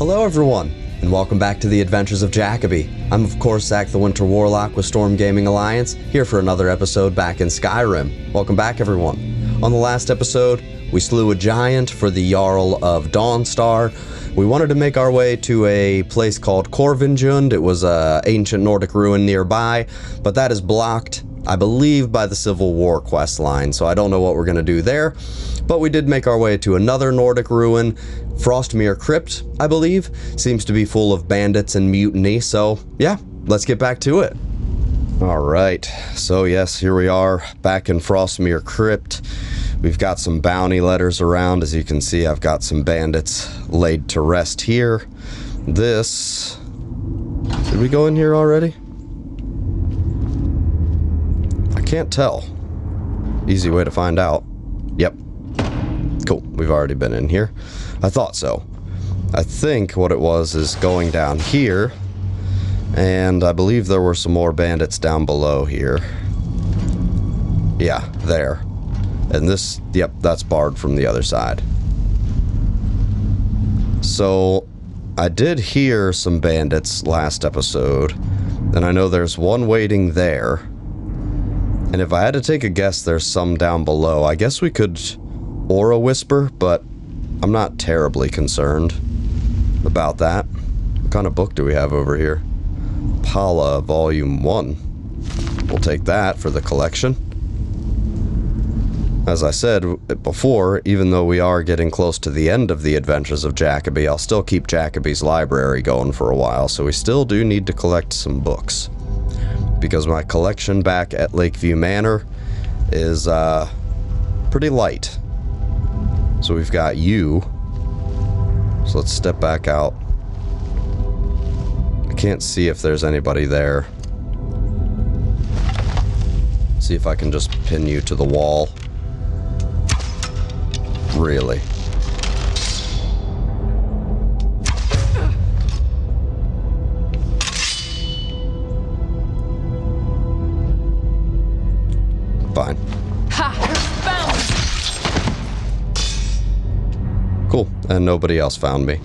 Hello everyone, and welcome back to the Adventures of Jacoby. I'm of course Zach the Winter Warlock with Storm Gaming Alliance, here for another episode back in Skyrim. Welcome back everyone. On the last episode, we slew a giant for the Jarl of Dawnstar. We wanted to make our way to a place called Korvinjund. It was an ancient Nordic ruin nearby, but that is blocked, I believe, by the Civil War quest line, so I don't know what we're going to do there. But we did make our way to another Nordic ruin, Frostmere Crypt, I believe. Seems to be full of bandits and mutiny, so yeah, let's get back to it. Alright, so yes, here we are, back in Frostmere Crypt. We've got some bounty letters around. As you can see, I've got some bandits laid to rest here. This... Did we go in here already? I can't tell. Easy way to find out. Yep. Cool, we've already been in here. I thought so. I think what it was is going down here, and I believe there were some more bandits down below here. Yeah, there. And this, yep, that's barred from the other side. So, I did hear some bandits last episode, and I know there's one waiting there. And if I had to take a guess, there's some down below. I guess we could aura whisper, but I'm not terribly concerned about that. What kind of book do we have over here? Pala, Volume 1. We'll take that for the collection. As I said before, even though we are getting close to the end of the Adventures of Jacoby, I'll still keep Jacoby's library going for a while, so we still do need to collect some books. Because my collection back at Lakeview Manor is pretty light. So we've got you. So let's step back out. I can't see if there's anybody there. See if I can just pin you to the wall. Really? Fine. Ha! Found! Cool, and nobody else found me.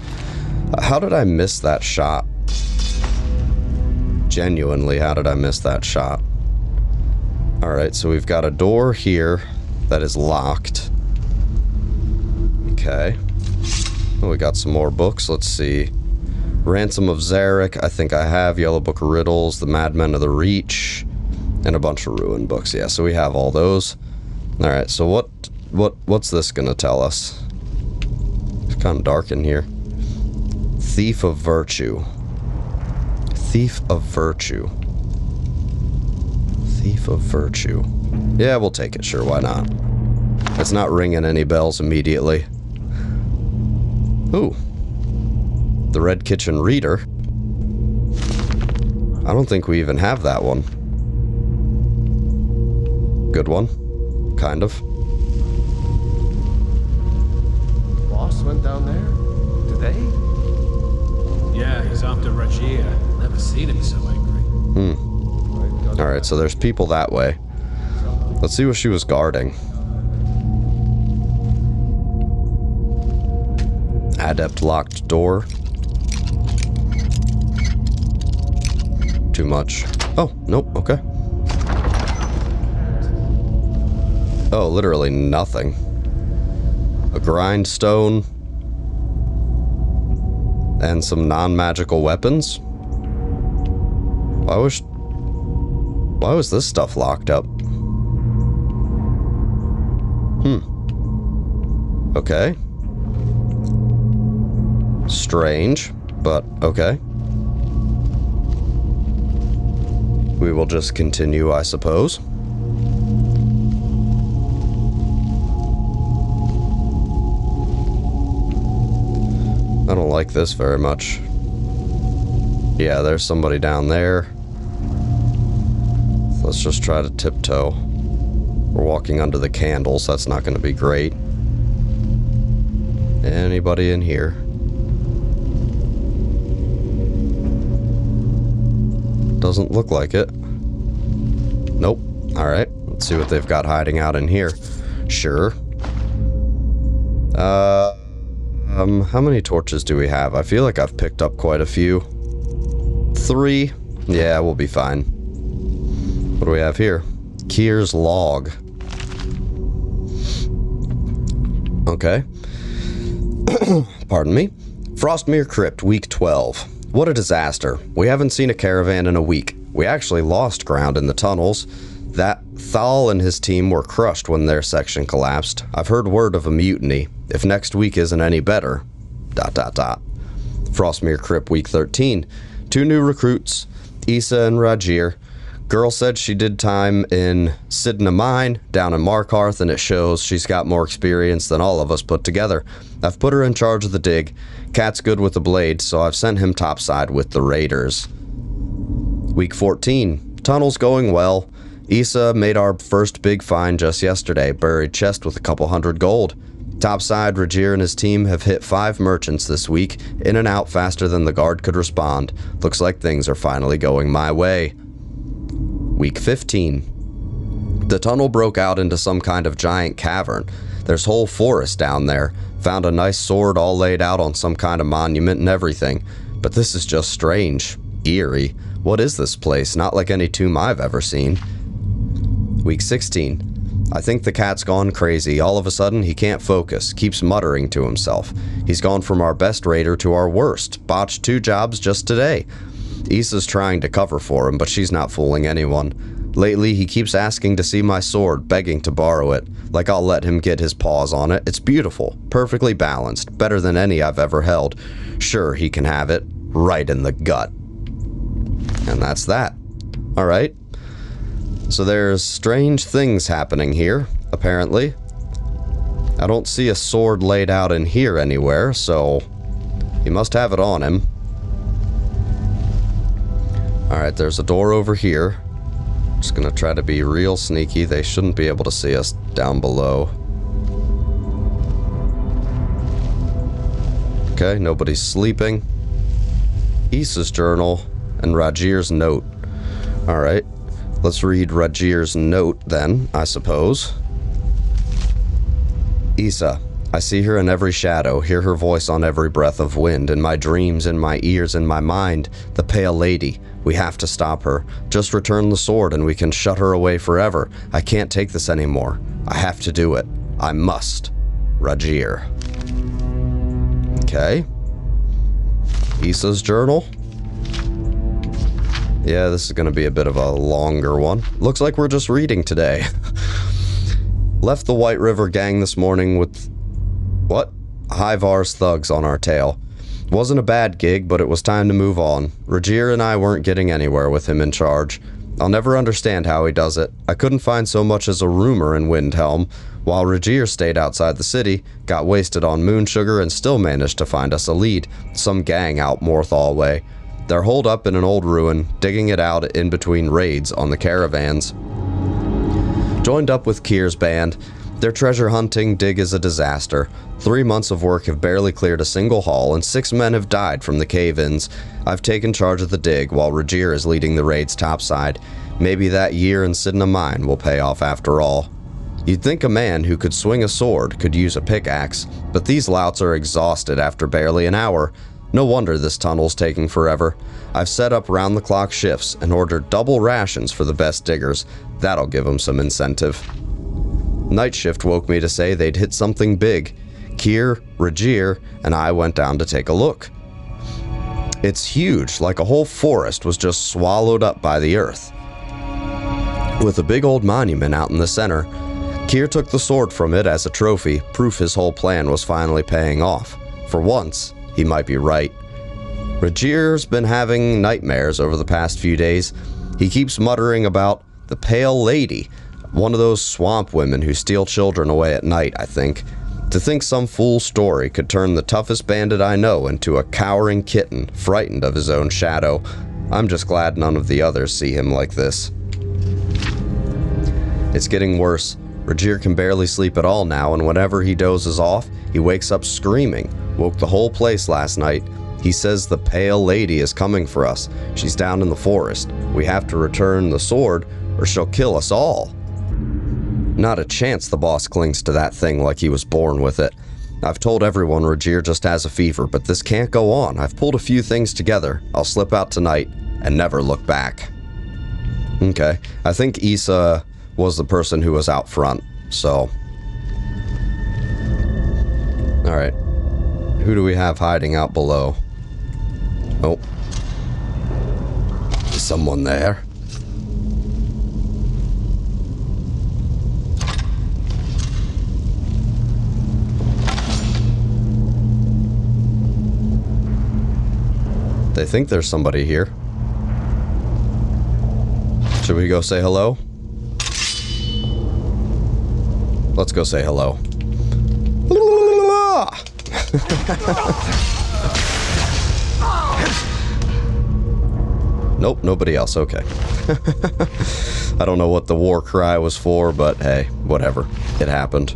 How did I miss that shot? Genuinely, how did I miss that shot? Alright, so we've got a door here that is locked. Okay. Oh, we got some more books. Let's see. Ransom of Zarek, I think I have. Yellow Book of Riddles, The Madmen of the Reach, and a bunch of ruin books. Yeah, so we have all those. Alright, so what's this gonna tell us? It's kind of dark in here. Thief of Virtue. Thief of Virtue. Thief of Virtue. Yeah, we'll take it, sure, why not? It's not ringing any bells immediately. Ooh. The Red Kitchen Reader. I don't think we even have that one. Good one. Kind of. Boss went down there? Today? Yeah, he's after Rajir. Never seen him so angry. Alright, so there's people that way. Let's see what she was guarding. Adept locked door. Too much. Oh, nope, okay. Oh, literally nothing. A grindstone. And some non-magical weapons. Why was this stuff locked up? Okay. Strange, but okay. We will just continue, I suppose. I don't like this very much. Yeah, there's somebody down there. Let's just try to tiptoe. We're walking under the candles, that's not going to be great. Anybody in here? Doesn't look like it. Nope. Alright, let's see what they've got hiding out in here. Sure. How many torches do we have? I feel like I've picked up quite a few. 3? Yeah, we'll be fine. What do we have here? Kier's log. Okay. Pardon me. Frostmere Crypt, week 12. What a disaster. We haven't seen a caravan in a week. We actually lost ground in the tunnels. That Thal and his team were crushed when their section collapsed. I've heard word of a mutiny. If next week isn't any better... ... Frostmere Crypt, week 13. 2 new recruits, Issa and Rajir. Girl said she did time in Sidna Mine, down in Markarth, and it shows she's got more experience than all of us put together. I've put her in charge of the dig. Cat's good with the blade, so I've sent him topside with the raiders. Week 14. Tunnels going well. Issa made our first big find just yesterday, buried chest with a couple 100 gold. Topside, Rajir and his team have hit 5 merchants this week, in and out faster than the guard could respond. Looks like things are finally going my way. Week 15. The tunnel broke out into some kind of giant cavern. There's whole forest down there. Found a nice sword all laid out on some kind of monument and everything. But this is just strange. Eerie. What is this place? Not like any tomb I've ever seen. Week 16. I think the cat's gone crazy. All of a sudden, he can't focus, keeps muttering to himself. He's gone from our best raider to our worst. Botched 2 jobs just today. Issa's trying to cover for him, but she's not fooling anyone. Lately, he keeps asking to see my sword, begging to borrow it. Like I'll let him get his paws on it. It's beautiful, perfectly balanced, better than any I've ever held. Sure, he can have it. Right in the gut. And that's that. Alright. So there's strange things happening here, apparently. I don't see a sword laid out in here anywhere, so he must have it on him. Alright, there's a door over here. Just gonna try to be real sneaky. They shouldn't be able to see us down below. Okay, nobody's sleeping. Issa's journal and Rajir's note. Alright. Let's read Rajir's note then, I suppose. Issa, I see her in every shadow, hear her voice on every breath of wind, in my dreams, in my ears, in my mind. The Pale Lady. We have to stop her. Just return the sword and we can shut her away forever. I can't take this anymore. I have to do it. I must. Rajir. Okay. Issa's journal. Yeah, this is going to be a bit of a longer one. Looks like we're just reading today. Left the White River gang this morning with... what? Hyvar's thugs on our tail. Wasn't a bad gig, but it was time to move on. Rajir and I weren't getting anywhere with him in charge. I'll never understand how he does it. I couldn't find so much as a rumor in Windhelm, while Rajir stayed outside the city, got wasted on moon sugar, and still managed to find us a lead. Some gang out Morthal way. They're holed up in an old ruin, digging it out in between raids on the caravans. Joined up with Kier's band. Their treasure hunting dig is a disaster. 3 months of work have barely cleared a single haul, and 6 men have died from the cave-ins. I've taken charge of the dig, while Rajir is leading the raids topside. Maybe that year in Sidna Mine will pay off after all. You'd think a man who could swing a sword could use a pickaxe, but these louts are exhausted after barely an hour. No wonder this tunnel's taking forever. I've set up round-the-clock shifts and ordered double rations for the best diggers. That'll give them some incentive. Night shift woke me to say they'd hit something big. Kier, Rajir, and I went down to take a look. It's huge, like a whole forest was just swallowed up by the earth. With a big old monument out in the center. Kier took the sword from it as a trophy, proof his whole plan was finally paying off. For once, he might be right. Rajir's been having nightmares over the past few days. He keeps muttering about the Pale Lady, one of those swamp women who steal children away at night, I think. To think some fool story could turn the toughest bandit I know into a cowering kitten, frightened of his own shadow. I'm just glad none of the others see him like this. It's getting worse. Rajir can barely sleep at all now, and whenever he dozes off, he wakes up screaming. Woke the whole place last night. He says the Pale Lady is coming for us. She's down in the forest. We have to return the sword, or she'll kill us all. Not a chance the boss clings to that thing like he was born with it. I've told everyone Rajir just has a fever, but this can't go on. I've pulled a few things together. I'll slip out tonight and never look back. Okay. I think Issa was the person who was out front, so... Alright. Who do we have hiding out below? Oh. Is someone there? They think there's somebody here. Should we go say hello? Let's go say hello. Nope, nobody else. Okay. I don't know what the war cry was for, but hey, whatever. It happened.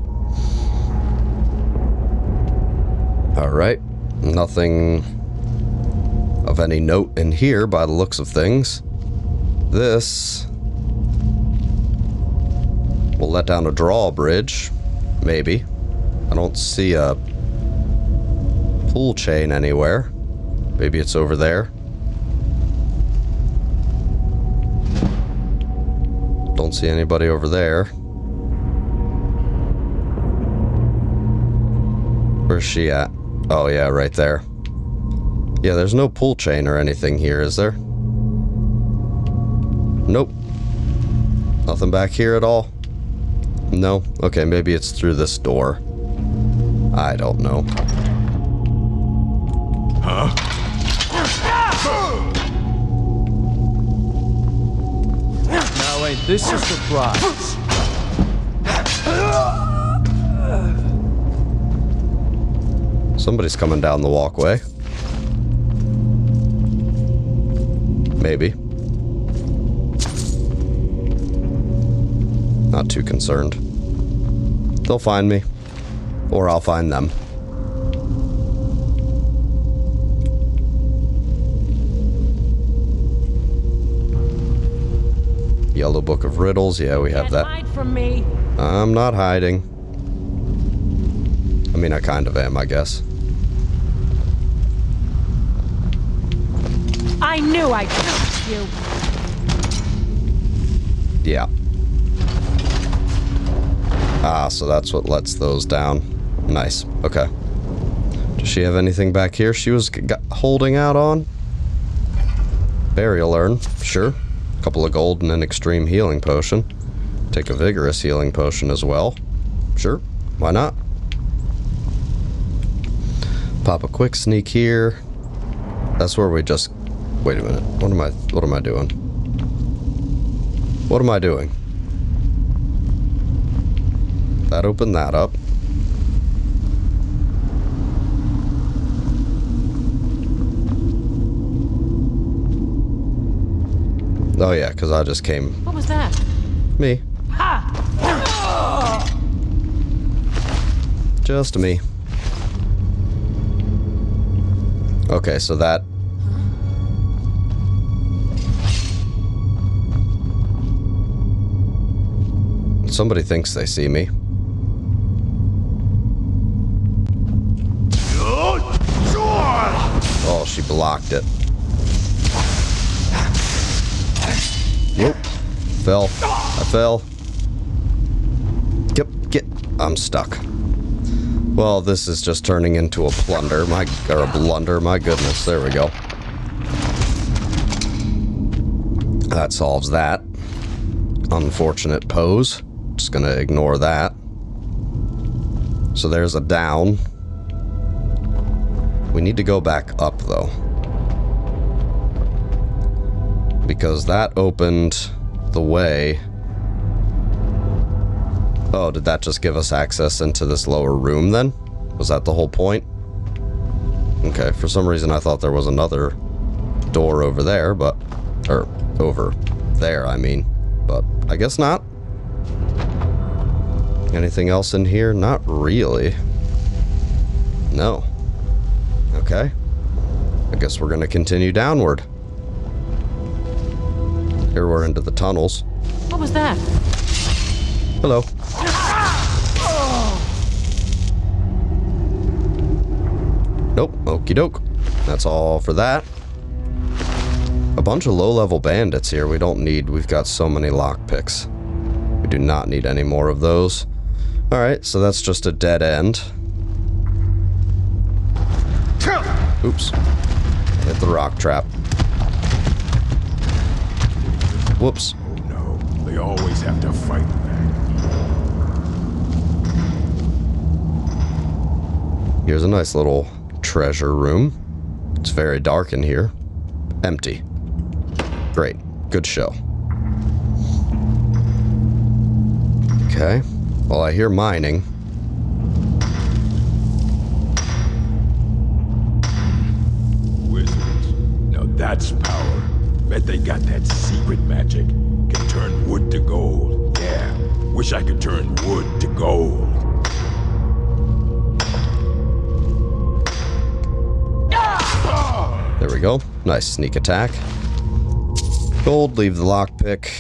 Alright. Nothing of any note in here by the looks of things. This will let down a drawbridge. Maybe. I don't see a pull chain anywhere. Maybe it's over there. Don't see anybody over there. Where's she at? Oh yeah, right there. Yeah, there's no pull chain or anything here, is there? Nope. Nothing back here at all? No? Okay, maybe it's through this door. I don't know. Huh? Now ain't this a surprise? Somebody's coming down the walkway. Maybe. Not too concerned. They'll find me. Or I'll find them. Yellow Book of Riddles. Yeah, we have that. Hide from me. I'm not hiding. I mean, I kind of am, I guess. I knew I'd catch you. Yeah. Ah, so that's what lets those down. Nice. Okay. Does she have anything back here she was holding out on? Burial urn. Sure. A couple of gold and an extreme healing potion. Take a vigorous healing potion as well. Sure. Why not? Pop a quick sneak here. That's where we just... Wait a minute. What am I doing? What am I doing? That opened that up. Oh yeah, because I just came... What was that? Me. Ha! Just me. Okay, so that... Somebody thinks they see me. Oh, she blocked it. Nope. Fell. I fell. Get. I'm stuck. Well, this is just turning into a plunder. Or a blunder. My goodness. There we go. That solves that. Unfortunate pose. Just gonna ignore that. So there's a down. We need to go back up, though. Because that opened the way. Oh, did that just give us access into this lower room, then? Was that the whole point? Okay, for some reason I thought there was another door over there, but... Or, over there, I mean. But, I guess not. Anything else in here? Not really. No. Okay. I guess we're gonna continue downward. Here we're into the tunnels. What was that? Hello. Nope, okie doke. That's all for that. A bunch of low-level bandits here we don't need. We've got so many lockpicks. We do not need any more of those. Alright, so that's just a dead end. Oops. Hit the rock trap. Whoops. Oh no, they always have to fight back. Here's a nice little treasure room. It's very dark in here. Empty. Great. Good show. Okay. Well, I hear mining. Wizards. Now that's power. Bet they got that secret magic. Can turn wood to gold. Yeah. Wish I could turn wood to gold. There we go. Nice sneak attack. Gold, leave the lockpick.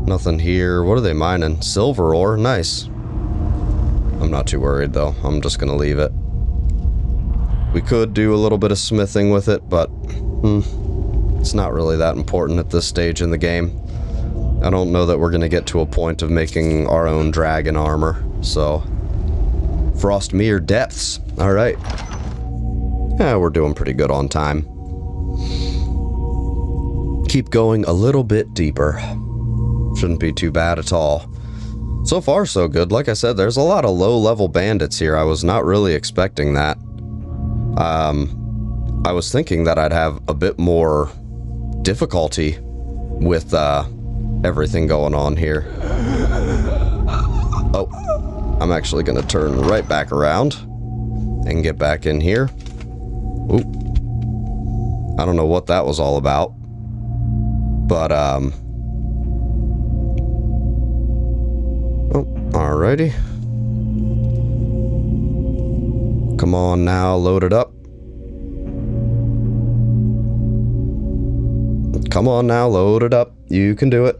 Nothing here. What are they mining? Silver ore? Nice. I'm not too worried though. I'm just gonna leave it. We could do a little bit of smithing with it, but it's not really that important at this stage in the game. I don't know that we're gonna get to a point of making our own dragon armor, so... Frostmere depths. Alright. Yeah, we're doing pretty good on time. Keep going a little bit deeper. Shouldn't be too bad at all. So far, so good. Like I said, there's a lot of low-level bandits here. I was not really expecting that. I was thinking that I'd have a bit more difficulty with everything going on here. Oh, I'm actually going to turn right back around and get back in here. Ooh. I don't know what that was all about. But, oh, alrighty. Come on now, load it up. Come on now, load it up. You can do it.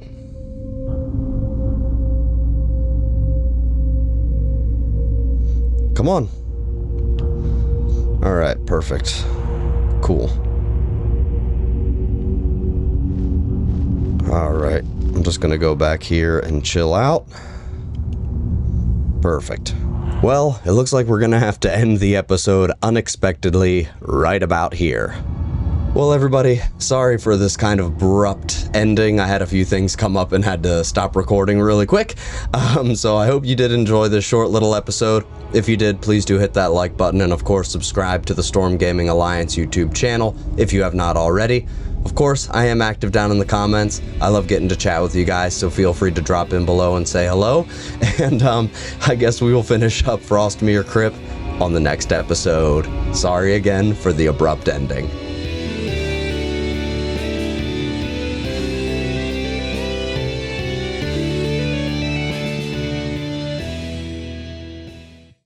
Come on. Alright, perfect. Cool. Alright, I'm just gonna go back here and chill out. Perfect. Well, it looks like we're gonna have to end the episode unexpectedly right about here. Well, everybody, sorry for this kind of abrupt ending. I had a few things come up and had to stop recording really quick. So I hope you did enjoy this short little episode. If you did, please do hit that like button and of course subscribe to the Storm Gaming Alliance YouTube channel if you have not already. Of course, I am active down in the comments. I love getting to chat with you guys, so feel free to drop in below and say hello. And I guess we will finish up Frostmere Crypt on the next episode. Sorry again for the abrupt ending.